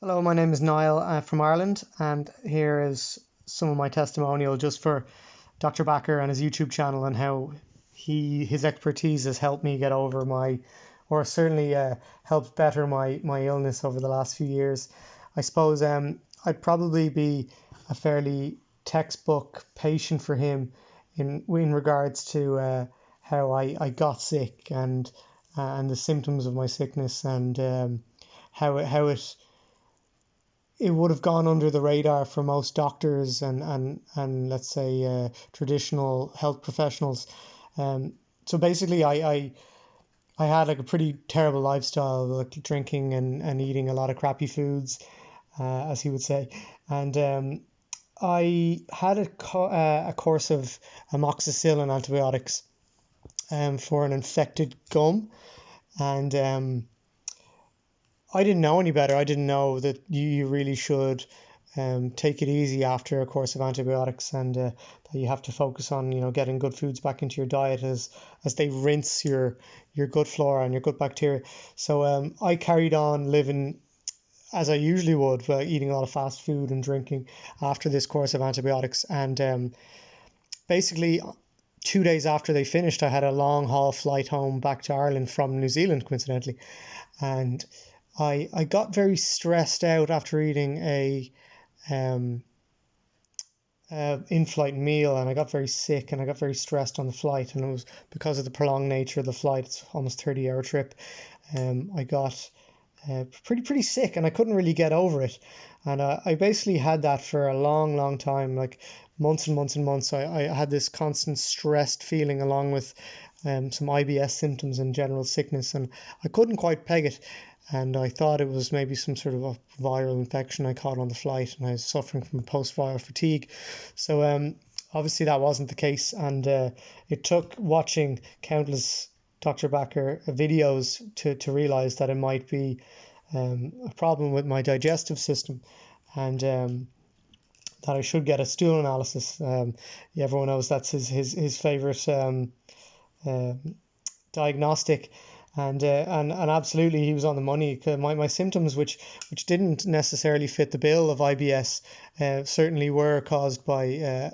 Hello, my name is Niall from Ireland, and here is some of my testimonial just for Dr. Backer and his YouTube channel and how his expertise has helped me get over or certainly helped better my illness over the last few years. I suppose I'd probably be a fairly textbook patient for him in regards to how I got sick and the symptoms of my sickness and how it would have gone under the radar for most doctors and let's say traditional health professionals. So basically, I had like a pretty terrible lifestyle, like drinking and eating a lot of crappy foods, as he would say. And I had a course of amoxicillin antibiotics for an infected gum, and I didn't know any better. I didn't know that you really should take it easy after a course of antibiotics, and that you have to focus on getting good foods back into your diet as they rinse your gut flora and your gut bacteria. So I carried on living as I usually would, eating a lot of fast food and drinking after this course of antibiotics. And basically, 2 days after they finished, I had a long haul flight home back to Ireland from New Zealand, coincidentally, and I got very stressed out after eating a in-flight meal, and I got very sick and I got very stressed on the flight, and it was because of the prolonged nature of the flight. It's almost 30-hour trip. I got pretty sick, and I couldn't really get over it, and I basically had that for a long time, like months and months and months. I had this constant stressed feeling along with some IBS symptoms and general sickness, and I couldn't quite peg it. And I thought it was maybe some sort of a viral infection I caught on the flight, and I was suffering from post-viral fatigue. So obviously that wasn't the case, and it took watching countless Dr. Backer videos to realize that it might be a problem with my digestive system, and that I should get a stool analysis. Everyone knows that's his favorite diagnostic. And absolutely, he was on the money. My symptoms, which didn't necessarily fit the bill of IBS, certainly were caused by a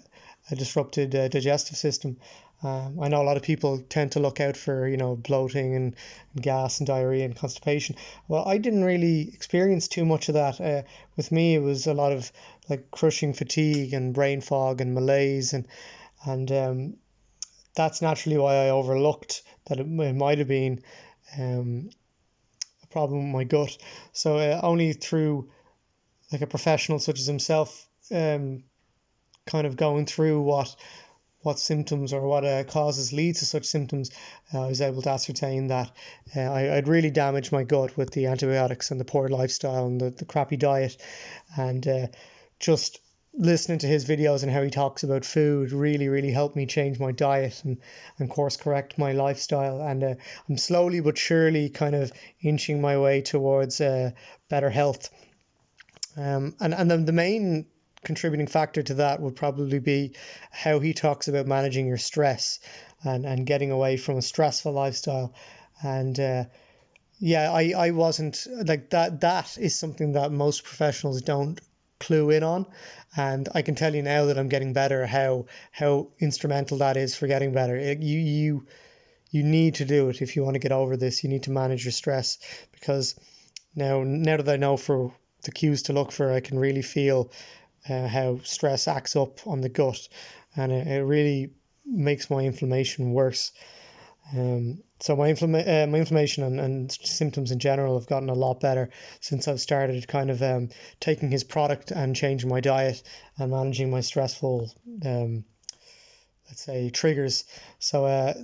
disrupted digestive system. I know a lot of people tend to look out for bloating and gas and diarrhea and constipation. Well, I didn't really experience too much of that. With me, it was a lot of like crushing fatigue and brain fog and malaise, and that's naturally why I overlooked that it might have been a problem with my gut. So only through like a professional such as himself, kind of going through what symptoms or what causes lead to such symptoms, I was able to ascertain that I'd really damaged my gut with the antibiotics and the poor lifestyle and the crappy diet, and just listening to his videos and how he talks about food really helped me change my diet and course correct my lifestyle, and I'm slowly but surely kind of inching my way towards better health, and then the main contributing factor to that would probably be how he talks about managing your stress and getting away from a stressful lifestyle. And I wasn't like that is something that most professionals don't clue in on, and I can tell you now that I'm getting better how instrumental that is for getting better. You need to do it if you want to get over this. You need to manage your stress, because now that I know for the cues to look for, I can really feel how stress acts up on the gut, and it really makes my inflammation worse. So my inflammation and symptoms in general have gotten a lot better since I've started kind of taking his product and changing my diet and managing my stressful, let's say, triggers. So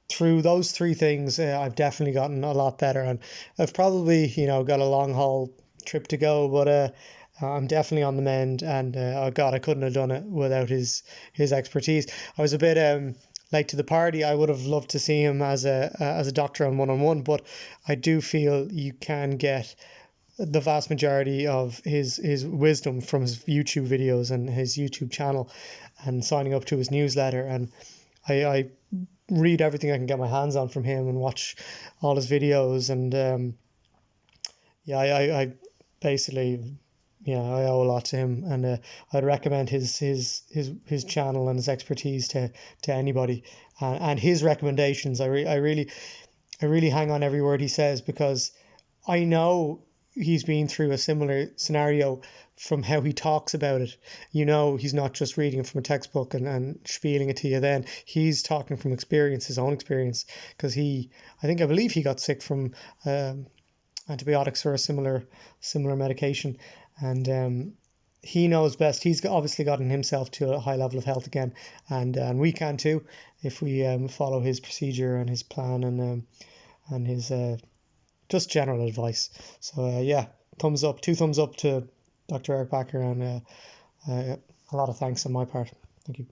through those three things, I've definitely gotten a lot better, and I've probably got a long haul trip to go, but I'm definitely on the mend, and oh God, I couldn't have done it without his expertise. I was a bit late to the party. I would have loved to see him as a doctor on one-on-one, but I do feel you can get the vast majority of his wisdom from his YouTube videos and his YouTube channel, and signing up to his newsletter. And I read everything I can get my hands on from him and watch all his videos, and I basically, yeah, I owe a lot to him, and I'd recommend his channel and his expertise to anybody, and his recommendations. I really hang on every word he says, because I know he's been through a similar scenario from how he talks about it. He's not just reading it from a textbook and spieling it to you then. He's talking from experience, his own experience, because I believe he got sick from antibiotics or a similar medication, and he knows best. He's obviously gotten himself to a high level of health again, and we can too if we follow his procedure and his plan, and his just general advice. So yeah, thumbs up, two thumbs up to Dr. Eric Backer, and a lot of thanks on my part. Thank you.